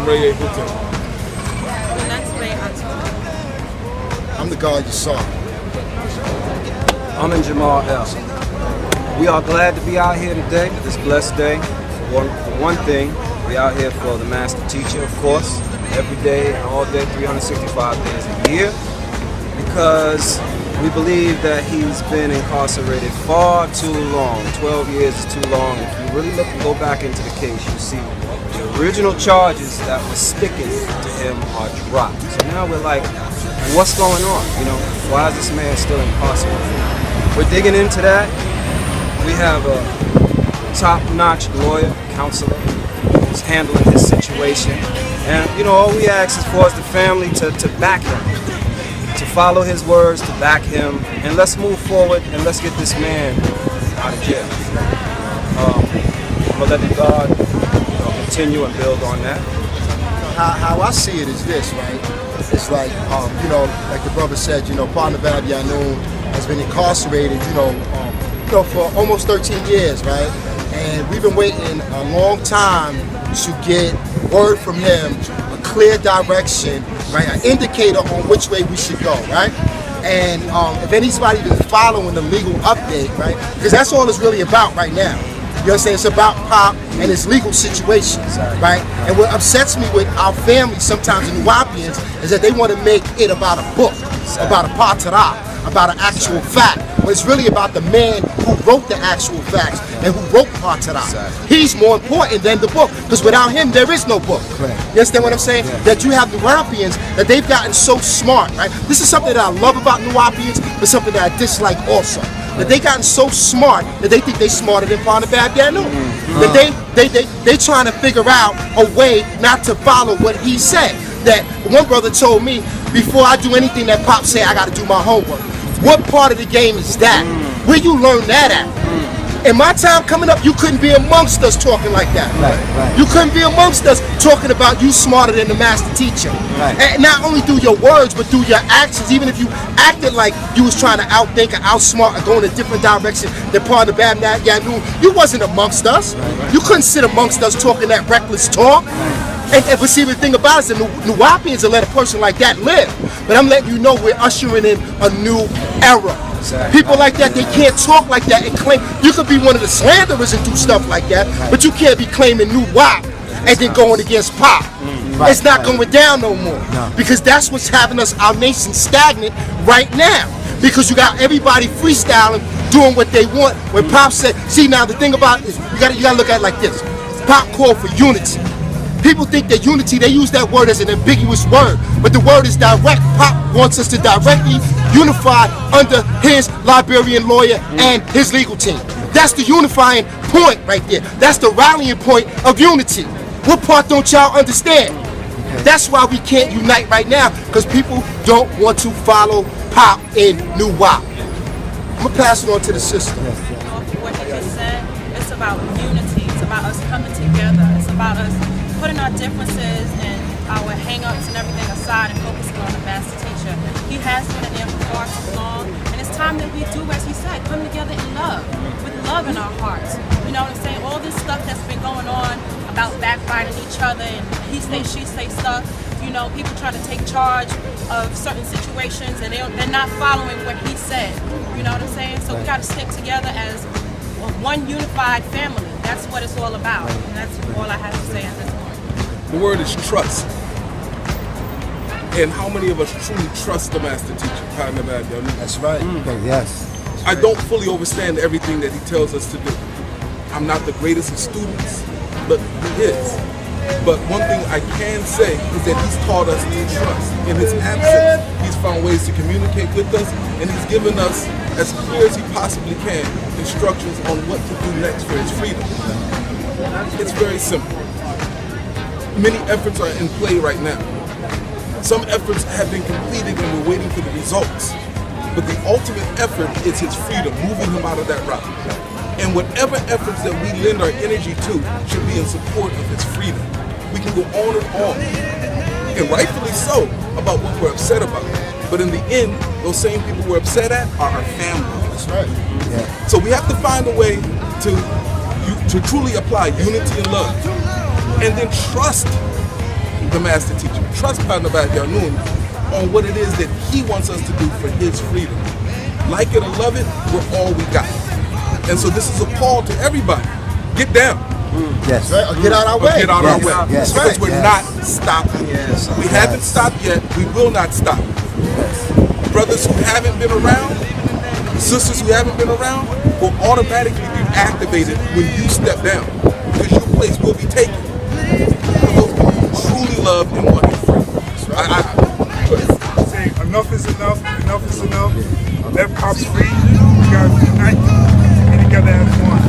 Ray able to? I'm the guy you saw. I'm in Jamal L. We are glad to be out here today, this blessed day. For one thing, we're out here for the master teacher, of course, every day, all day, 365 days a year, because we believe that he's been incarcerated far too long. 12 years is too long. If you really go back into the case, you see the original charges that were sticking to him are dropped. So now we're like, what's going on? You know, why is this man still incarcerated? We're digging into that. We have a top-notch lawyer, counselor, who's handling his situation. And, you know, all we ask is for the family to back him, to follow his words, to back him, and let's move forward and let's get this man out of jail. I'm going to let the God continue and build on that. How I see it is this, right? It's like, you know, like the brother said, you know, Nabab Yaanuwn has been incarcerated, you know, for almost 13 years, right? And we've been waiting a long time to get word from him, a clear direction, right? An indicator on which way we should go, right? And if anybody's been following the legal update, right? Because that's all it's really about right now. You understand? It's about Pop and his legal situations, right? And what upsets me with our family sometimes in Nuwapians is that they want to make it about a book, about a patara, about an actual fact. But it's really about the man who wrote the actual facts and who wrote patara. He's more important than the book, because without him there is no book. You understand what I'm saying? That you have Nuwapians, that they've gotten so smart, right? This is something that I love about Nuwapians, but something that I dislike also. That they gotten so smart that they think they're smarter than Nabab Yaanuwn. That they trying to figure out a way not to follow what he said. That one brother told me, before I do anything that Pop say, I got to do my homework. What part of the game is that? Where you learn that at? In my time coming up, you couldn't be amongst us talking like that. You couldn't be amongst us talking about you smarter than the master teacher. And not only through your words, but through your actions. Even if you acted like you was trying to outthink or outsmart or go in a different direction than Nabab Yaanuwn, you wasn't amongst us. You couldn't sit amongst us talking that reckless talk. But see, the thing about it is the Nuwapians will let a person like that live. But I'm letting you know we're ushering in a new era. People like that, they can't talk like that and claim. You could be one of the slanderers and do stuff like that, but you can't be claiming Nuwap and then going against Pop. It's not going down no more. Because that's what's having our nation stagnant right now. Because you got everybody freestyling, doing what they want. When Pop said, see now the thing about it is, you gotta look at it like this. Pop called for unity. People think that unity, they use that word as an ambiguous word, but the word is direct. Pop wants us to directly unify under his Liberian lawyer and his legal team. That's the unifying point right there. That's the rallying point of unity. What part don't y'all understand? That's why we can't unite right now, because people don't want to follow Pop in Nuwap. I'm going to pass it on to the sister. What you just said, it's about unity. It's about us coming together. It's about us putting our differences and our hang-ups and everything aside and focusing on the master teacher. He has been in there for far too long, and it's time that we do, as he said, come together in love, with love in our hearts. You know what I'm saying? All this stuff that's been going on about backbiting each other and he say, she say stuff, you know, people trying to take charge of certain situations and they're not following what he said. You know what I'm saying? So we got to stick together as one unified family. That's what it's all about. And that's all I have to say at this point. The word is trust. And how many of us truly trust the master teacher, Nabab Yaanuwn? That's right. Yes. I don't fully understand everything that he tells us to do. I'm not the greatest of students, but he is. But one thing I can say is that he's taught us to trust. In his absence, he's found ways to communicate with us, and he's given us, as clear as he possibly can, instructions on what to do next for his freedom. It's very simple. Many efforts are in play right now. Some efforts have been completed and we're waiting for the results. But the ultimate effort is his freedom, moving him out of that route. And whatever efforts that we lend our energy to should be in support of his freedom. We can go on and on, and rightfully so, about what we're upset about. But in the end, those same people we're upset at are our family. That's right. Yeah. So we have to find a way to truly apply unity and love. And then trust the master teacher. Trust Pa Nabab Yaanuwn on what it is that he wants us to do for his freedom. Like it or love it, we're all we got. And so this is a call to everybody. Get down. Yes. Right? Or get out our way. Get out our way. Yes. Because we're not stopping. Yes. We haven't stopped yet. We will not stop. Brothers who haven't been around, sisters who haven't been around, will automatically be activated when you step down. Because your place will be taken. For those people who truly love and want to be free. Say enough is enough. Enough is enough. Let Pops free. We gotta unite and be together as one.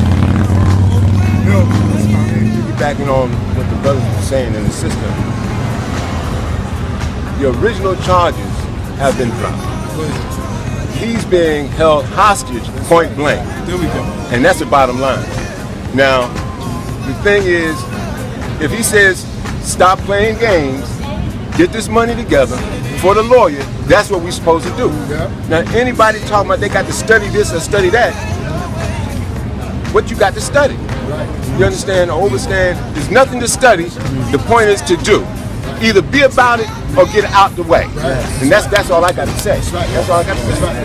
Piggybacking on what the brothers were saying and the sister, the original charges have been dropped. He's being held hostage point blank. There we go. And that's the bottom line. Now, the thing is, if he says, stop playing games, get this money together for the lawyer, that's what we're supposed to do. Yeah. Now, anybody talking about they got to study this or study that, what you got to study? Right. You understand or overstand? There's nothing to study. The point is to do. Either be about it or get out the way. Right. And that's all I got to say. That's right. That's all I got to say. That's right.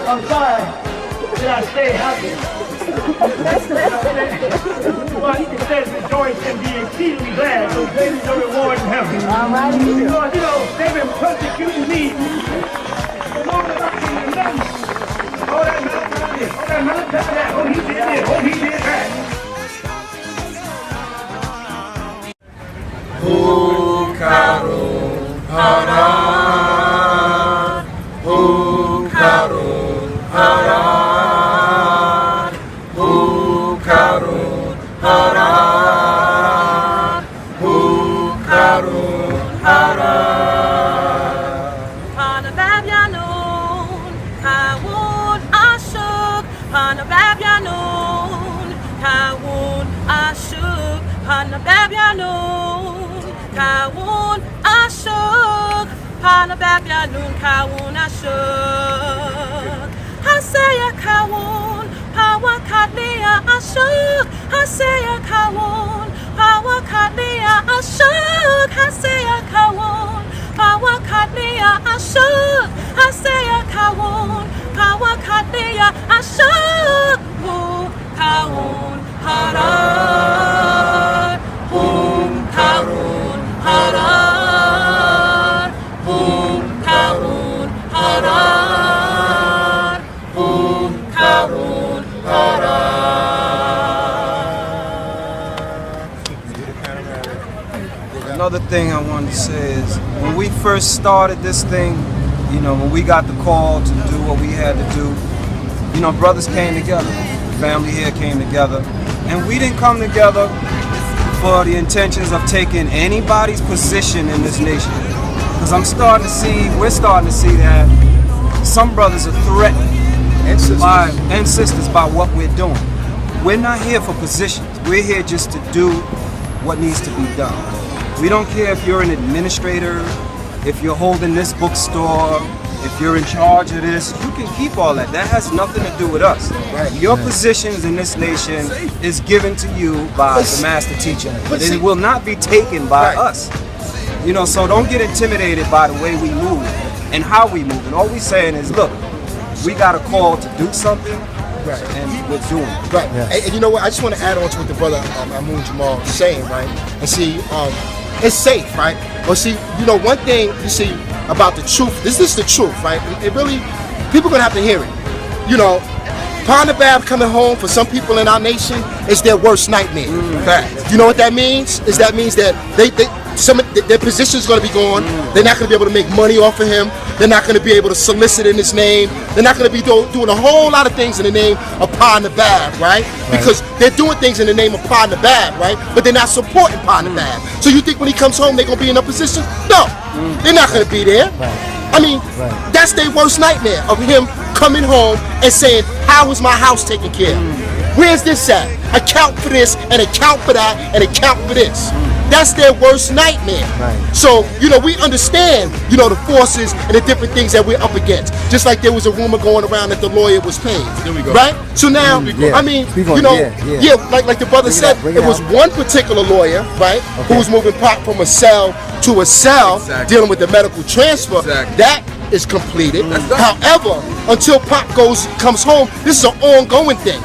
I'm sorry. Did I stay happy? Well, he says rejoice and be exceedingly glad, so there is no reward in heaven. Because, you know, they've been persecuting me. Oh, that military, oh, he did this, oh, he did that. Pa Nabab Yaanuwn, Yaanuwn Ashuk. Pa Nabab Yaanuwn, Yaanuwn Ashuk. Pa Nabab Yaanuwn, Yaanuwn Ashuk. Pa Nabab Yaanuwn, Yaanuwn Ashuk. Hasaya Yaanuwn, Power Kadliya Ashuk. Hasaya Yaanuwn, Power Kadliya Ashuk. Hasaya Yaanuwn, Power Kadliya Ashuk. Hasaya Yaanuwn, Power Kadliya Ashuk. Yaanuwn Harar. Yaanuwn Harar. Yaanuwn Harar. Yaanuwn Harar. Another thing I wanted to say is, when we first started this thing, you know, when we got the call to do what we had to do, you know, brothers came together, family here came together, and we didn't come together for the intentions of taking anybody's position in this nation. Because we're starting to see that some brothers are threatened and sisters by what we're doing. We're not here for positions. We're here just to do what needs to be done. We don't care if you're an administrator, if you're holding this bookstore, if you're in charge of this, you can keep all that. That has nothing to do with us. Right. Your positions in this nation is given to you by the master teacher. And it will not be taken by us. You know, so don't get intimidated by the way we move and how we move. And all we're saying is, look, we got a call to do something, and we're doing it. Right. And you know what? I just want to add on to what the brother Yaanuwn Jamal is saying, right? And see, it's safe, right? But see, you know, one thing you see about the truth, this is the truth, right? It really, people are gonna have to hear it. You know, Pa Nabab coming home for some people in our nation is their worst nightmare. You know what that means? Is that means that some of their positions going to be gone. They're not going to be able to make money off of him. They're not going to be able to solicit in his name. They're not going to be doing a whole lot of things in the name of Pa Nabab, right? Because they're doing things in the name of Pa Nabab, right? But they're not supporting Pa Nabab. So you think when he comes home they're going to be in a position? No, they're not going to be there. I mean, that's their worst nightmare, of him coming home and saying, how is my house taken care of? Where's this at? Account for this and account for that and account for this. that's their worst nightmare. Right. So, you know, we understand, you know, the forces and the different things that we're up against. Just like there was a rumor going around that the lawyer was paid. There we go. Right? So now, Yeah. I mean, Speak on you know, it, like the brother said, bring it it was out. one particular lawyer, right, who was moving Pop from a cell to a cell, Exactly. dealing with the medical transfer. Exactly. That is completed. That's done. However, until Pop comes home, this is an ongoing thing.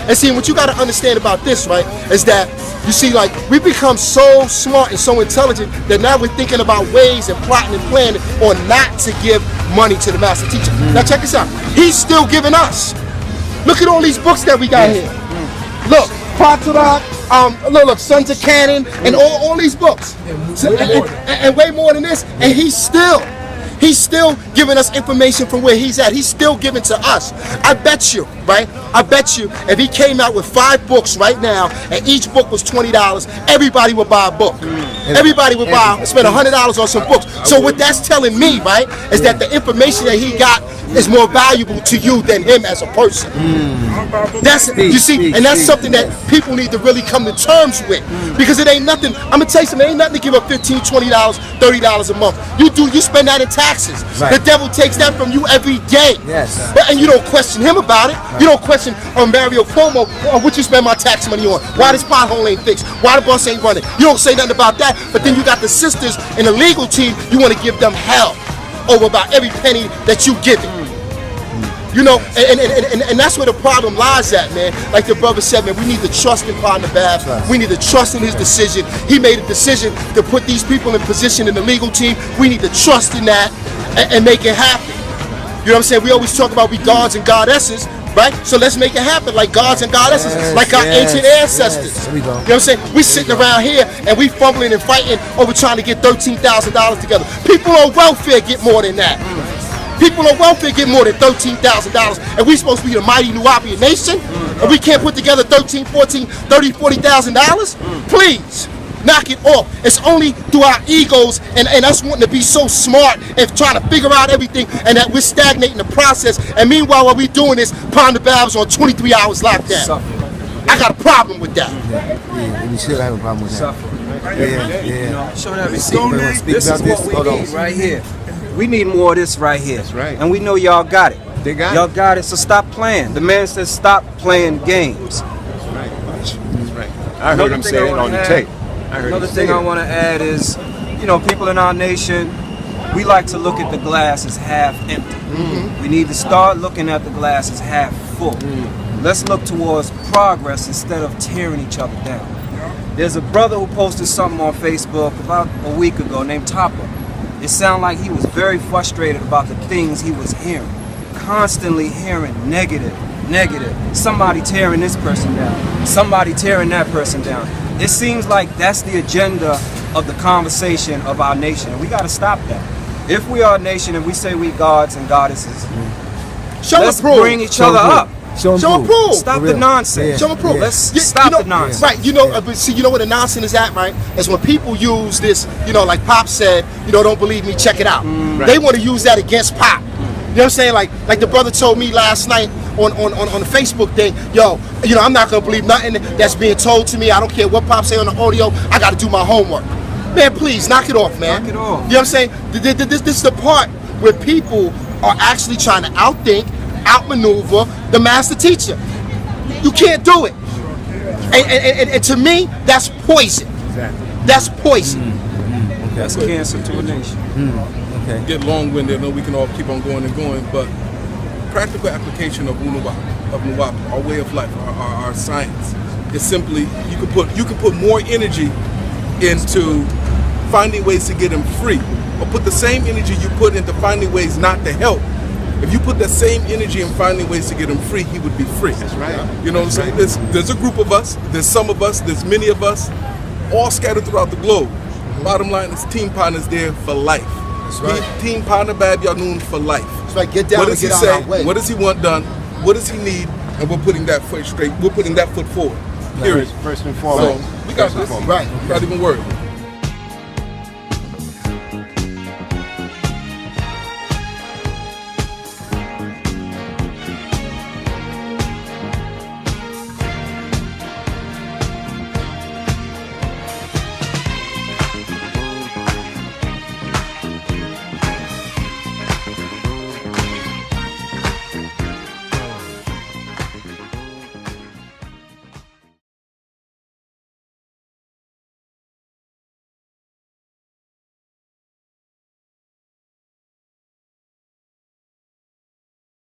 And see, what you got to understand about this, right, is that you see, like, we become so smart and so intelligent that now we're thinking about ways and plotting and planning on not to give money to the master teacher. Now check this out. He's still giving us. Look at all these books that we got here. Look, Patarak, look, Sons of Cannon, and all these books. And way more than this. And he's still giving us information from where he's at. He's still giving to us. I bet you, right? I bet you if he came out with 5 books right now and each book was $20, everybody would buy a book. Everybody would spend $100 on some books. So what that's telling me, right, is that the information that he got is more valuable to you than him as a person. That's, you see, and that's something that people need to really come to terms with, because it ain't nothing. I'm gonna tell you something. It ain't nothing to give up $15, $20, $30 a month. You spend that in taxes. Right. The devil takes that from you every day. Yes. And you don't question him about it. You don't question Mario Cuomo, what you spend my tax money on? Why this pothole ain't fixed? Why the bus ain't running? You don't say nothing about that. But then you got the sisters in the legal team. You want to give them hell over about every penny that you give it. You know, and that's where the problem lies at, man. Like the brother said, man, we need to trust in Nabab. We need to trust in his decision. He made a decision to put these people in position in the legal team. We need to trust in that and make it happen. You know what I'm saying? We always talk about we gods and goddesses, right? So let's make it happen like gods and goddesses, like our ancient ancestors. There we go. You know what I'm saying? We sitting around here and we fumbling and fighting over trying to get $13,000 together. People on welfare get more than that. People on welfare get more than $13,000, and we supposed to be the mighty Nubian nation, and we can't put together $13,000, $14,000, $30,000, $40,000? Please, knock it off. It's only through our egos and us wanting to be so smart and trying to figure out everything, and that we're stagnating the process. And meanwhile, while we're doing this, Nabab's on 23 hours lockdown. I got a problem with that. Yeah, we should have a problem with that. Yeah. Show that Speak receipt. This about is what we Hold on. need right here. We need more of this right here. That's right. And we know y'all got it. They got Y'all got it, so stop playing. The man says stop playing games. That's right. That's right. I heard him say it on the tape. Another thing I want to add is, you know, people in our nation, we like to look at the glass as half empty. We need to start looking at the glass as half full. Let's look towards progress instead of tearing each other down. There's a brother who posted something on Facebook about a week ago named Topper. It sounded like he was very frustrated about the things he was hearing. Constantly hearing negative. Somebody tearing this person down. Somebody tearing that person down. It seems like that's the agenda of the conversation of our nation. And we got to stop that. If we are a nation and we say we gods and goddesses, let's bring each other up. Show and prove. Stop the nonsense. Yeah. Show and prove. Let's stop the nonsense. Right, but see, you know where the nonsense is at, right? Is when people use this, like Pop said, don't believe me, check it out. They want to use that against Pop. You know what I'm saying? Like the brother told me last night on the Facebook thing, I'm not going to believe nothing that's being told to me. I don't care what Pop say on the audio. I got to do my homework. Man, please, knock it off, man. Knock it off. You know what I'm saying? This is the part where people are actually trying to outthink, outmaneuver the master teacher. You can't do it. And to me, that's poison. Exactly. That's poison. That's cancer to a nation. Okay. Get long-winded. I know we can all keep on going and going, but practical application of Nabab, our way of life, our science, is simply you can put more energy into finding ways to get him free, or put the same energy you put into finding ways not to help. If you put that same energy in finding ways to get him free, he would be free. That's right. You know what I'm saying? There's a group of us, there's some of us, there's many of us, all scattered throughout the globe. Bottom line is Team Partner's there for life. That's right. Team Nabab Yaanuwn for life. That's right. Get down and get out of our way. What does he want done? What does he need? And we're putting that foot straight. We're putting that foot forward. Period. First and foremost. So we got this. Right. Not even worried.